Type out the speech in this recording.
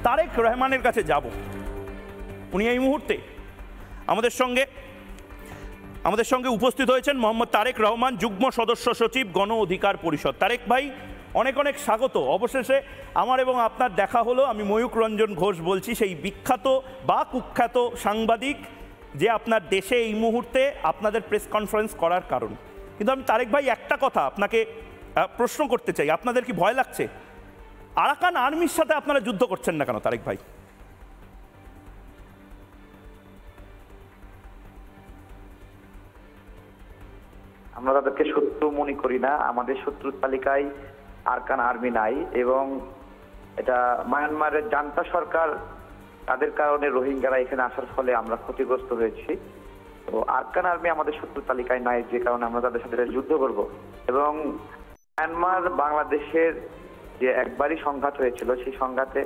তারেক রহমানের কাছে যাব। উনি এই মুহূর্তে আমাদের সঙ্গে উপস্থিত হয়েছেন মোহাম্মদ তারেক রহমান, যুগ্ম সদস্য সচিব, গণ অধিকার পরিষদ। তারেক ভাই, অনেক অনেক স্বাগত। অবশেষে আমার এবং আপনার দেখা হলো। আমি ময়ূক রঞ্জন ঘোষ বলছি, সেই বিখ্যাত বা কুখ্যাত সাংবাদিক যে আপনার দেশে এই মুহূর্তে আপনাদের প্রেস কনফারেন্স করার কারণ। কিন্তু আমি তারেক ভাই একটা কথা আপনাকে প্রশ্ন করতে চাই, আপনাদের কি ভয় লাগছে? আরাকান আর্মির সাথে আপনারা যুদ্ধ করছেন না কেন তারেক ভাই? আমরা তাদেরকে শত্রু মনে করি না। আমাদের শত্রুর তালিকায় আরাকান আর্মি নাই, এবং এটা মায়ানমারের জান্তা সরকার, তাদের কারণে রোহিঙ্গারা এখানে আসার ফলে আমরা ক্ষতিগ্রস্ত হয়েছি। তো আরাকান আর্মি আমাদের শত্রুর তালিকায় নাই, যে কারণে আমরা তাদের সাথে যুদ্ধ করব। এবং মায়ানমার বাংলাদেশের যে একবারই সংঘাত হয়েছিল, সেই সংঘাতে